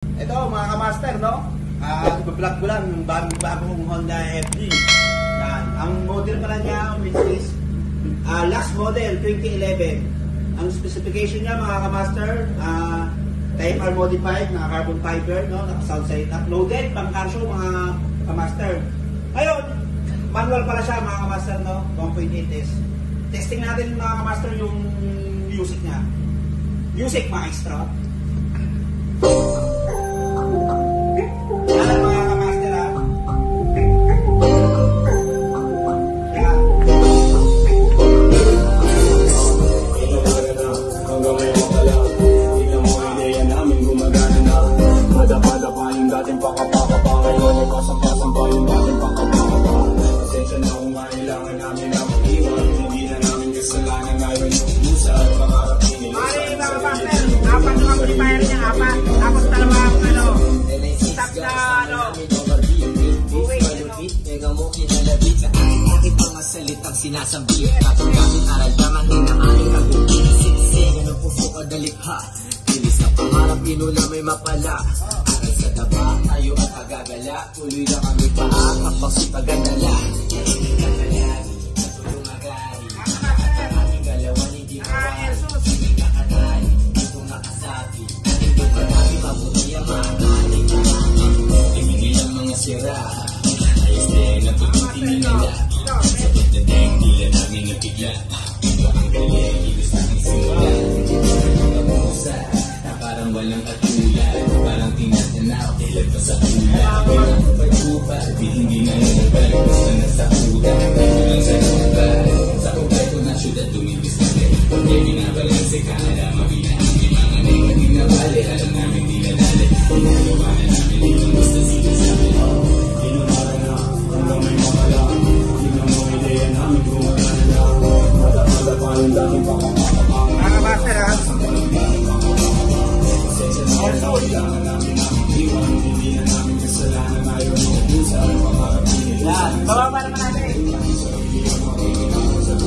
Ito mga kamaster, no? Iba-vlog ko lang yung bagong Honda FG. Yan. Ang model pala niya, which is last model, 2011. Ang specification niya mga kamaster, Type R modified, naka carbon fiber, no? Naka sound side up, loaded, pang car show mga kamaster. Ngayon, manual pala siya mga kamaster, no? 1.8S. Testing natin mga kamaster yung music niya. Music maestro. Yan mga kamaster, ha? Yan. Hanggang ngayon pala, tingnan mo ideya namin gumagana na. Madapa-dapa yung dating pakapakapa, ngayon ay pasang-pasang pa yung dating pakapakapa. Pasensya na kung kailangan namin na mag-iwan, hindi na namin kasalanan ngayon yung musa at pangarap pinili. Ay, mga kamaster, apat na amplifier niya, apat. Tapos dalawang stop na, Mega mo kinalabit sa aking mga salitang sinasabi. Kapag gamit aral lamang hinaaling nag-uusik-sik. Ganun puso kadalikha, bilis na pangarap inula may mapala. Aral sa daba, tayo at pagagala. Tuloy lang kami paa, kapag sipagandala. Kakalagi, natulong agari. Aking galawan, hindi mawari. Hindi kakatari, dito nakasabi. Dito ka namin mabuti ang mahali. Ibigay ang mga sira. Ayos na yung natututingin nila. Sa pagdating, nila namin napigla. Ito ang galing, ibig namin simula. Namusa, na parang walang katulad. Parang tinatanaw, ilan pa sa hula. Pero pag-upal, hindi na yung nagbalik. Gusto na sa hula, dito lang sa lugar. Sa kompleto na syudad, tumibis na rin. Hindi binabalanse ka, alam mabinaan. May mga negating na bali, alam namin di nadali. Pinagawa na namin dito, basta sinasabi. Hanggang may makala, tingnan mo ideya namin gumagana na. Madapa-dapa yung dating pakapakapa. mga kamaster, ha? Pasensya na kung kailangan namin na mag-iwan, hindi na namin kasalanan ayaw ng ubusa at pangarap pinili. Yan, bababa naman natin.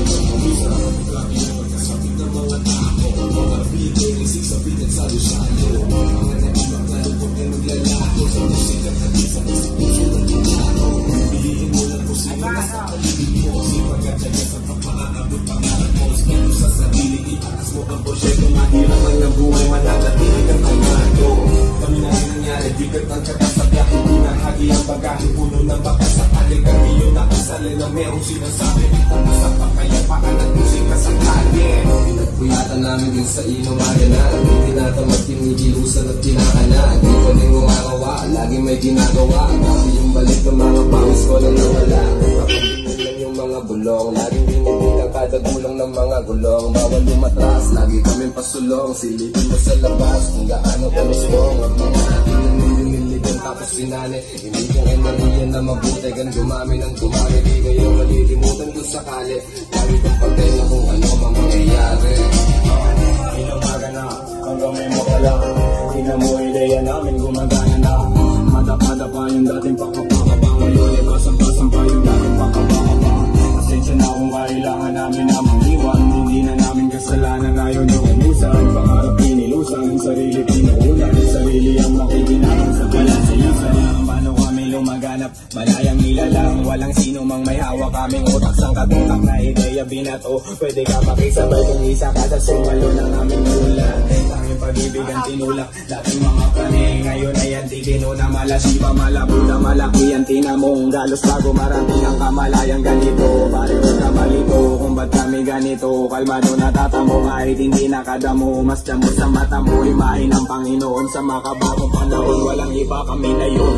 Lagi na pagkasapit ng mga tao, mga pinisig sa pinagsalusyado. Mga nagibang kalupot na naglalako sa musika at sa puso ng tinao. Piliin mo lang kung sino na sa paligid mo. Sipagkatsaga sa pagpakaabot pangarap mo. Dito sa sarili, itaas mo ang porsyento. Mahiraman ng buhay, mananatilig ang kalmado. Kami na rin nangyari, bigat ang kakasabya. Hindi na hagi ang bagahe, puno ng baka sa kalig. Ang iyong nakasali na merong sinasabi. Ang nasa pakayapaan at musika sa kalye. Pinagpuyatan namin din sa inumaga na. Hindi natamad kinikilusan at kinakana. Di ko din gumagawa, lagi may ginagawa. Grabe yung balik ng mga pawis ko lang nawala. Kapagin lang yung mga bulong. Laging binibilang kada gulong ng mga gulong. Bawal lumatras, lagi kaming pasulong. Silipin mo sa labas kung gaano kalusong. Ang mga ating nanililig tapos sinane. Hindi kong enaliyan na mabuti. Gan dumami ng dumami. Di kayo malilimutan kung sakali. Lagi kong pagkaya kung ano mang mangyayari. Inumaga na, hanggang may makala. Tingnan mo ideya namin gumagana na. Madapa-dapa yung dating pakapakapa. Ngayon ay pasang-pasang pa yung dating pakapakapa. Pasensya na kung kailangan namin na mag-iwan. Hindi na namin kasalanan ngayon yung umusan. Pangarap pinilusan, sarili pinuulan. Sarili ang makikinabang sa balansiyasan. Paano kami lumaganap, malayang nilalang. Walang sino mang may hawak kaming utak. Sang katutak na ideya binato. Pwede ka makisabay kung isa ka sa sumalo ng aming ulan. Tanging pag-ibig ang tinulak, dating mga pani. Ngayon ay antigino na malasipa, malabo na malaki ang tinamong. Galos bago marating ang kamalayang ganito. Pare huwag ka malito kung ba't kami ganito. Kalmado na tatamo kahit hindi nakadamo. Mas damo sa mata mo, imahin ang Panginoon. Sa makabagong panahon, walang iba kami na yun.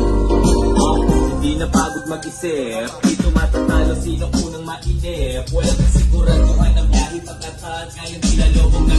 Hindi na pagod mag-isip, dito matatalo sino unang mainip. Walang kasiguraduhan ng biyahe pagkataan. Ngayon sila lobong na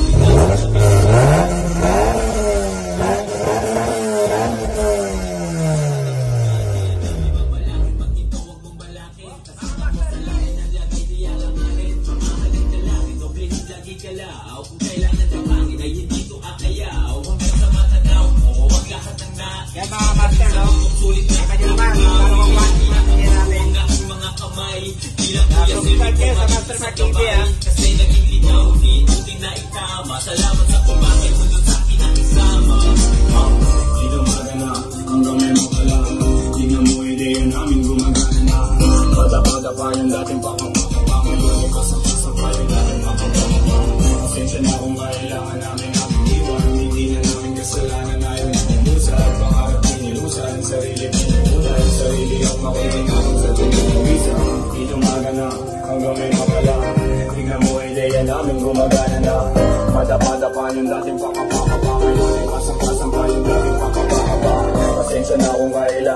kung kailangan ng pangin ay hindi ito akayaw. Hanggang sa matanaw mo, wag lahat ng Yan mga master, no? sulit na Kanya naman, dalawang watch natin natin. ang mga kamay. Bilang kuya Subscribe kayo sa Master Mark TV, ha? kasi naging linaw, hindi na itama. Salamat sa kumakit mo doon sa akin na isama. Inumaga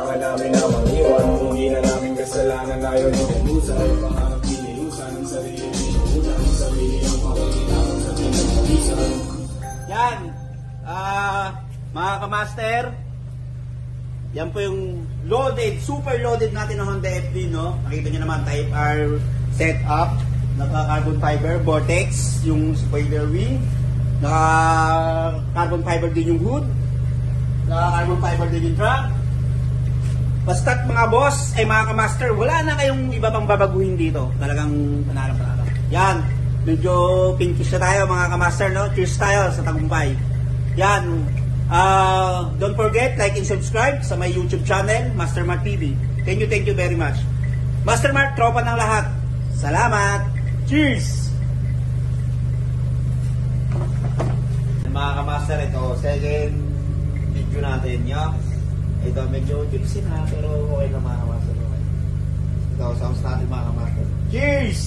kailangan namin na mag-iwan. Kung di na namin kasalanan, ayaw nyo kumusay. Pangarap pinilusan ng sarili, pinuuna ang sarili ang pakikilapon sa pinagpagisan. Yan, mga kamaster, yan po yung loaded, super loaded natin ng Honda FD, no? Nakita nyo naman, Type R setup, naka-carbon fiber, vortex, yung spoiler wing, naka-carbon fiber din yung hood, naka-carbon fiber din yung trunk. Basta't mga boss, ay mga kamaster, wala na kayong iba pang babaguhin dito. Talagang panalo-panalo. Yan, medyo pinkish na tayo mga kamaster, no? Cheers tayo sa tagumpay. Yan, don't forget, like and subscribe sa my YouTube channel, Master Mart TV. Thank you very much. Master Mart, tropa ng lahat. Salamat! Cheers! Mga kamaster, ito, second video natin, yeah? Ito, medyo tipsy na, pero okay na mga kamaster. Ito, sounds natin mga kamaster. Cheers!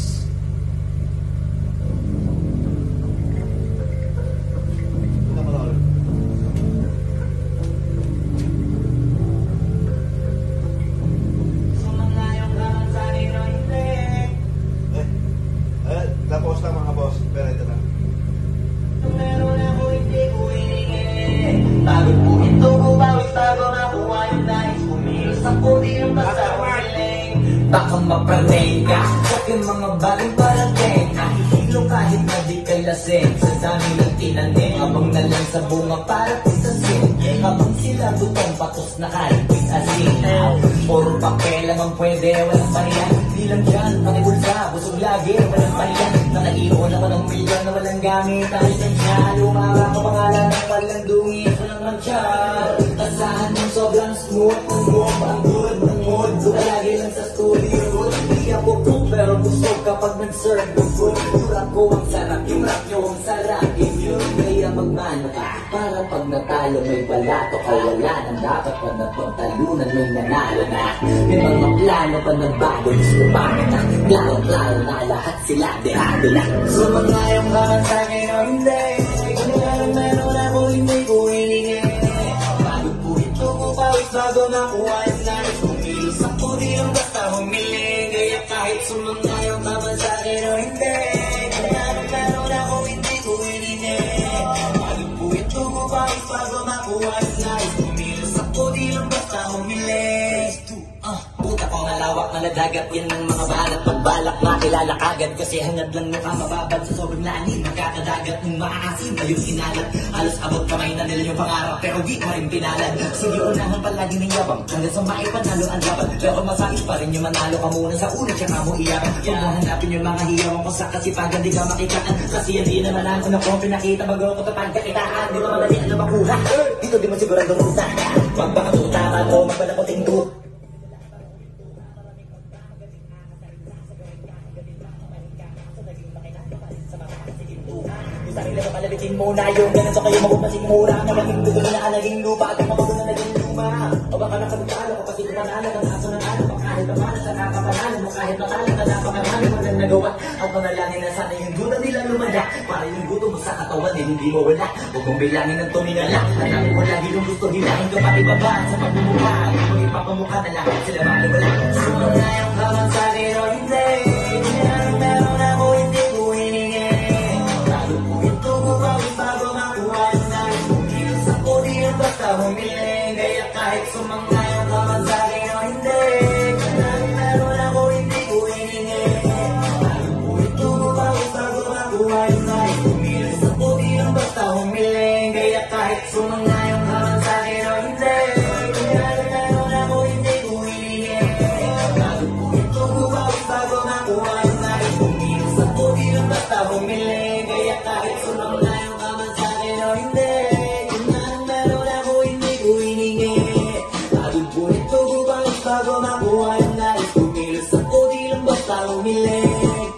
Tapos lang mga boss, pero ito na. Meron ako hindi ko hiningin. Bago po ito ko bawat bago nakuha yung nais. Kumilos ako di yung basta humiling. Baka mapraning ka sa aking mga bagong parating. Nakihilo kahit na di kay lasing. Sa dami ng tinanim habang nalang sa bunga para pisasin. Habang sila butong patos na kalipis asin. Puro papel lamang pwede, walang pariyan. Di lang dyan, pakibulsa, busog lagi, walang pariyan. Nakaiwan ako ng milyon na walang gamit. Dahil sa siya, lumaba ko pangalan ng walang dungis. Walang mantsa, tasahan ng sobrang smooth. Ang buong ang good ng mood. Lagi lang sa studio. Hindi ako cook, pero gusto kapag nag-serve ng food. Yung rap ko ang sarap, yung rap nyo ang sarap. If yun, kaya magmano ka. Para pag natalo may balato ka, wala nang dapat pa na pagtalunan may nanalo na. May mga plano pa na bago, gusto pa na. Klaro na lahat sila, dehado na. So magayong ka man sa'kin o hindi. Meron ako hindi ko hilingin. Bago po ito ko pawis bago nakuha yung nais. Kumilos ako di yung basta humiling. Kaya kahit sumangayong ka man sa'kin o hindi. Meron ako hindi ko hilingin. Bago po ito ko pawis bago nakuha yung nais. Kumilos ako di yung basta humiling. Puta ko malawak na dagat, yan ang mga balat. Pagbalak makilala kagad kasi hangad lang mukha mababad sa sobrang lalim. Magkakadagat ng maaasim ayun inalat. Halos abot kamay na nila yung pangarap pero di ka rin pinalad. Sige unahan palagi ng yabang hanggang sa maipanalo ang laban. Pero masais pa rin yung manalo ka muna sa una tsaka mo iyakan. Huwag mo hanapin yung mga hiyawang ko sa kasipagan di ka makikaan. Kasi hindi naman ako na kung pinakita bago ko kapag kakitaan. Di mo madali ang makuha dito di mo sigurado muta. Magpakatutakan o magpalakoting to. Sarili na palabitin muna yung ganun sa kayo magpapasing mura. Naging dugo na naging lupa at mabago na naging luma. O baka nakapagtalo o kasi kumanala ng aso ng ano. Kahit na mana sa kakapanalo mo kahit natalo na napakamali mo lang nagawa. At manalangin na sana yung duda nila lumada. Para yung guto mo sa katawan din hindi mo wala. Huwag mong bilangin ng tuminala. Hanapin mo lagi yung gusto hilahin ka pati baba. Sa pagmumukha kung ipapamukha na lang sila maliwala. Sumangayang ka man sa akin o hindi. Meron ako hindi ko hiningin. Bago makuha yung nais. Kumilos ako di yung basta humiling. Kaya kahit sumangayang ka man sa akin o hindi. Meron ako hindi ko hiningin. Bago ito bago makuha yung nais. Kumilos ako di yung basta humiling. Kaya kahit sumangayang ka man sa akin o hindi. Meron ako hindi ko hiningin. Bago ito bago makuha yung nais. Kumilos ako di yung basta humiling. Kaya kahit sumangayang ka man sa akin o hindi. Meron ako hindi ko hiningi. Bago ito bago makuha yung nais. Kumilos ako di lang basta humiling.